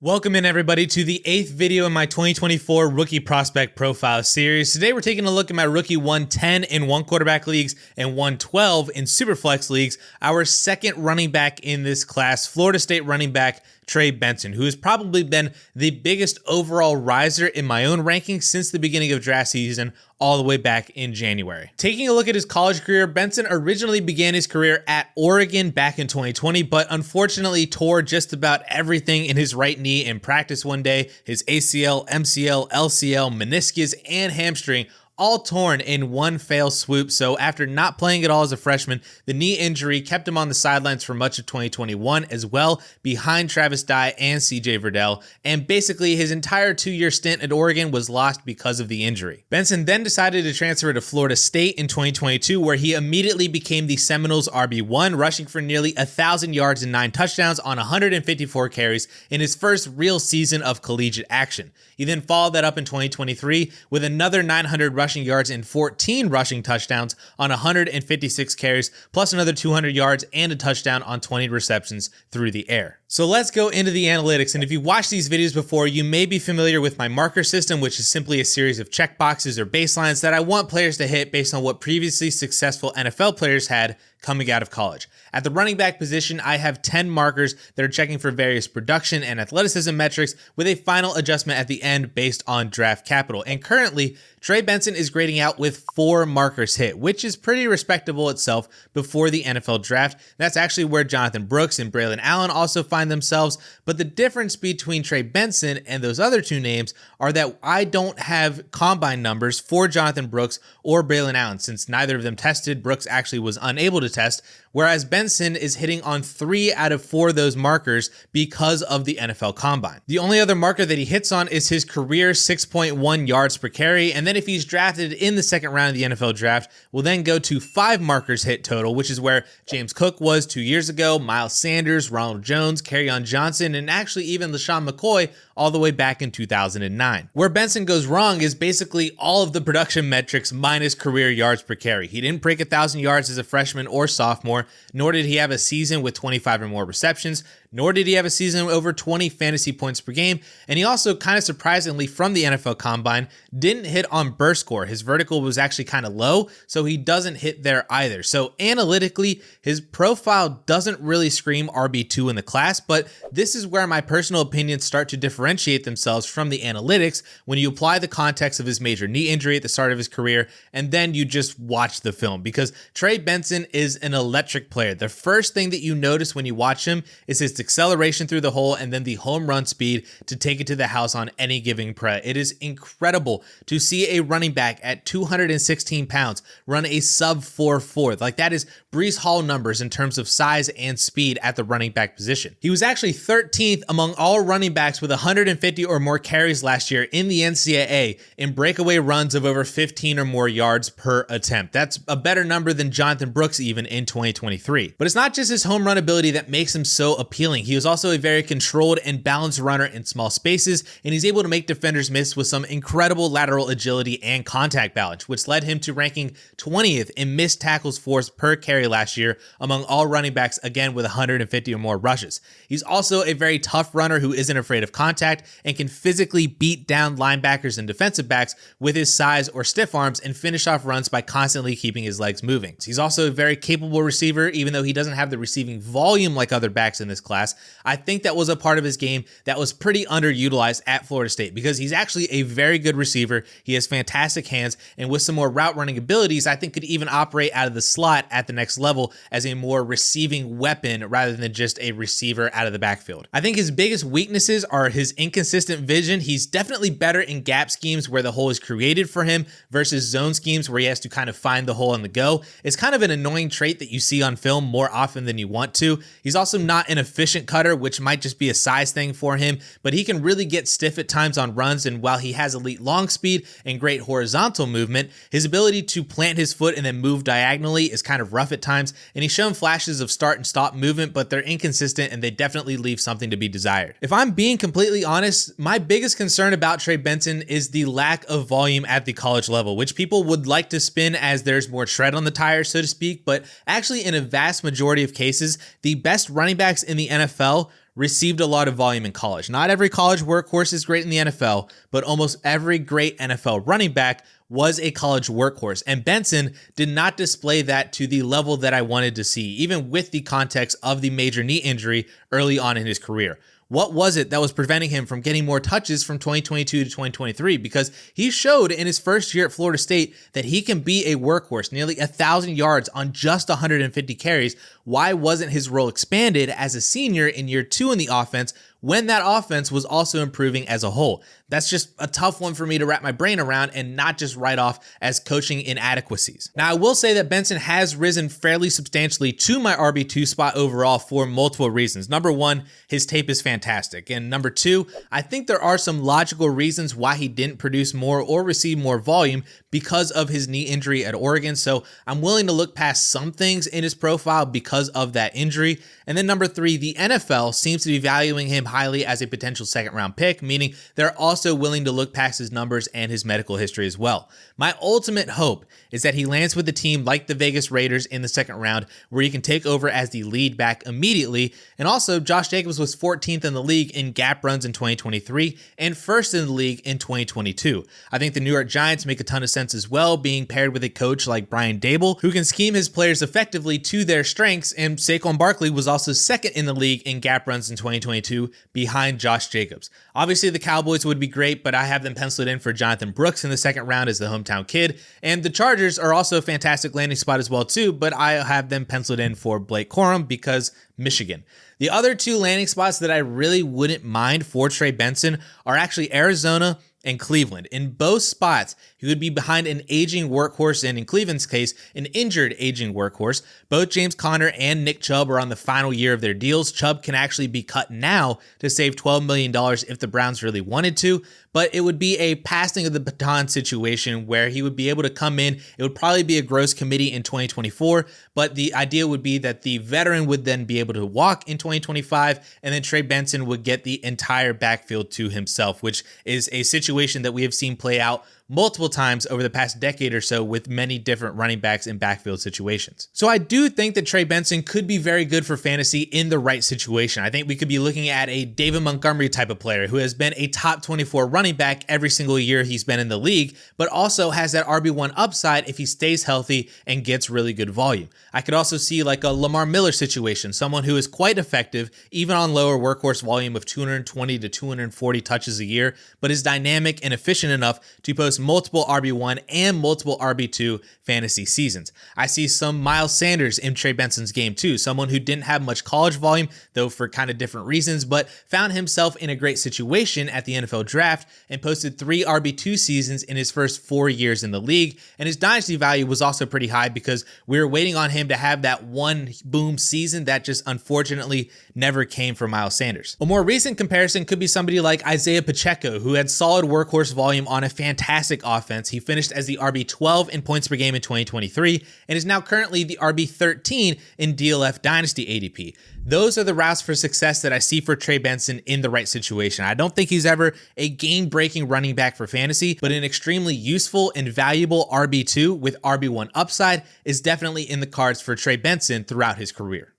Welcome in everybody to the 8th video in my 2024 Rookie Prospect Profile series. Today we're taking a look at my rookie 110 in one quarterback leagues and 112 in Superflex leagues. Our second running back in this class, Florida State running back Trey Benson, who has probably been the biggest overall riser in my own rankings since the beginning of draft season, all the way back in January. Taking a look at his college career, Benson originally began his career at Oregon back in 2020, but unfortunately tore just about everything in his right knee in practice one day. His ACL, MCL, LCL, meniscus, and hamstring all torn in one fell swoop. So after not playing at all as a freshman, the knee injury kept him on the sidelines for much of 2021 as well, behind Travis Dye and CJ Verdell. And basically his entire 2-year stint at Oregon was lost because of the injury. Benson then decided to transfer to Florida State in 2022, where he immediately became the Seminoles RB1, rushing for nearly 1,000 yards and 9 touchdowns on 154 carries in his first real season of collegiate action. He then followed that up in 2023 with another 900 rushing yards and 14 rushing touchdowns on 156 carries, plus another 200 yards and a touchdown on 20 receptions through the air. So let's go into the analytics. And if you've watched these videos before, you may be familiar with my marker system, which is simply a series of checkboxes or baselines that I want players to hit based on what previously successful NFL players had coming out of college. At the running back position, I have 10 markers that are checking for various production and athleticism metrics with a final adjustment at the end based on draft capital. And currently, Trey Benson is grading out with 4 markers hit, which is pretty respectable itself before the NFL draft. That's actually where Jonathan Brooks and Braylon Allen also find themselves. But the difference between Trey Benson and those other two names are that I don't have combine numbers for Jonathan Brooks or Braylon Allen, since neither of them tested. Brooks actually was unable to test, whereas Benson is hitting on 3 out of 4 of those markers because of the NFL Combine. The only other marker that he hits on is his career 6.1 yards per carry, and then if he's drafted in the second round of the NFL Draft, we'll then go to 5 markers hit total, which is where James Cook was 2 years ago, Miles Sanders, Ronald Jones, Kerryon Johnson, and actually even LaShawn McCoy all the way back in 2009. Where Benson goes wrong is basically all of the production metrics minus career yards per carry. He didn't break 1,000 yards as a freshman or sophomore, nor did he have a season with 25 or more receptions, nor did he have a season with over 20 fantasy points per game, and he also, kind of surprisingly from the NFL Combine, didn't hit on burst score. His vertical was actually kind of low, so he doesn't hit there either. So analytically, his profile doesn't really scream RB2 in the class, but this is where my personal opinions start to differentiate themselves from the analytics when you apply the context of his major knee injury at the start of his career, and then you just watch the film, because Trey Benson is an electric player. The first thing that you notice when you watch him is his acceleration through the hole and then the home run speed to take it to the house on any given play. It is incredible to see a running back at 216 pounds run a sub 4.4. Like, that is Breece Hall numbers in terms of size and speed at the running back position. He was actually 13th among all running backs with 150 or more carries last year in the NCAA in breakaway runs of over 15 or more yards per attempt. That's a better number than Jonathan Brooks even in 2023. But it's not just his home run ability that makes him so appealing. He was also a very controlled and balanced runner in small spaces, and he's able to make defenders miss with some incredible lateral agility and contact balance, which led him to ranking 20th in missed tackles forced per carry last year among all running backs, again with 150 or more rushes. He's also a very tough runner who isn't afraid of contact and can physically beat down linebackers and defensive backs with his size or stiff arms and finish off runs by constantly keeping his legs moving. He's also a very capable receiver, even though he doesn't have the receiving volume like other backs in this class. I think that was a part of his game that was pretty underutilized at Florida State, because he's actually a very good receiver. He has fantastic hands, and with some more route running abilities, I think could even operate out of the slot at the next level as a more receiving weapon rather than just a receiver out of the backfield. I think his biggest weaknesses are his inconsistent vision. He's definitely better in gap schemes where the hole is created for him versus zone schemes where he has to kind of find the hole on the go. It's kind of an annoying trait that you see on film more often than you want to. He's also not an efficient cutter, which might just be a size thing for him, but he can really get stiff at times on runs, and while he has elite long speed and great horizontal movement, his ability to plant his foot and then move diagonally is kind of rough at times, and he's shown flashes of start and stop movement, but they're inconsistent and they definitely leave something to be desired. If I'm being completely honest, my biggest concern about Trey Benson is the lack of volume at the college level, which people would like to spin as there's more tread on the tire, so to speak, but actually in a vast majority of cases, the best running backs in the NFL received a lot of volume in college. Not every college workhorse is great in the NFL, but almost every great NFL running back was a college workhorse. And Benson did not display that to the level that I wanted to see, even with the context of the major knee injury early on in his career. What was it that was preventing him from getting more touches from 2022 to 2023? Because he showed in his first year at Florida State that he can be a workhorse, nearly 1,000 yards on just 150 carries. Why wasn't his role expanded as a senior in year 2 in the offense when that offense was also improving as a whole? That's just a tough one for me to wrap my brain around and not just write off as coaching inadequacies. Now, I will say that Benson has risen fairly substantially to my RB2 spot overall for multiple reasons. Number one, his tape is fantastic. And number two, I think there are some logical reasons why he didn't produce more or receive more volume because of his knee injury at Oregon. So I'm willing to look past some things in his profile because of that injury. And then number three, the NFL seems to be valuing him highly as a potential second round pick, meaning they're also willing to look past his numbers and his medical history as well. My ultimate hope is that he lands with a team like the Vegas Raiders in the second round, where he can take over as the lead back immediately. And also, Josh Jacobs was 14th in the league in gap runs in 2023 and first in the league in 2022. I think the New York Giants make a ton of sense as well, being paired with a coach like Brian Dable, who can scheme his players effectively to their strengths. And Saquon Barkley was also second in the league in gap runs in 2022 behind Josh Jacobs. Obviously, the Cowboys would be great, but I have them penciled in for Jonathan Brooks in the second round as the hometown kid. And the Chargers are also a fantastic landing spot as well too, but I have them penciled in for Blake Corum because Michigan. The other two landing spots that I really wouldn't mind for Trey Benson are actually Arizona and Cleveland. In both spots, he would be behind an aging workhorse, and in Cleveland's case, an injured aging workhorse. Both James Conner and Nick Chubb are on the final year of their deals. Chubb can actually be cut now to save $12 million if the Browns really wanted to, but it would be a passing of the baton situation where he would be able to come in. It would probably be a gross committee in 2024, but the idea would be that the veteran would then be able to walk in 2025, and then Trey Benson would get the entire backfield to himself, which is a situation that we have seen play out multiple times over the past decade or so with many different running backs in backfield situations. So I do think that Trey Benson could be very good for fantasy in the right situation. I think we could be looking at a David Montgomery type of player who has been a top 24 running back every single year he's been in the league, but also has that RB1 upside if he stays healthy and gets really good volume. I could also see like a Lamar Miller situation, someone who is quite effective even on lower workhorse volume of 220 to 240 touches a year, but is dynamic and efficient enough to post multiple RB1 and multiple RB2 fantasy seasons. I see some Miles Sanders in Trey Benson's game too, someone who didn't have much college volume, though for kind of different reasons, but found himself in a great situation at the NFL draft and posted 3 RB2 seasons in his first 4 years in the league. And his dynasty value was also pretty high because we were waiting on him to have that one boom season that just unfortunately never came for Miles Sanders. A more recent comparison could be somebody like Isaiah Pacheco, who had solid workhorse volume on a fantastic offense. He finished as the RB12 in points per game in 2023 and is now currently the RB13 in DLF Dynasty ADP. Those are the routes for success that I see for Trey Benson in the right situation. I don't think he's ever a game-breaking running back for fantasy, but an extremely useful and valuable RB2 with RB1 upside is definitely in the cards for Trey Benson throughout his career.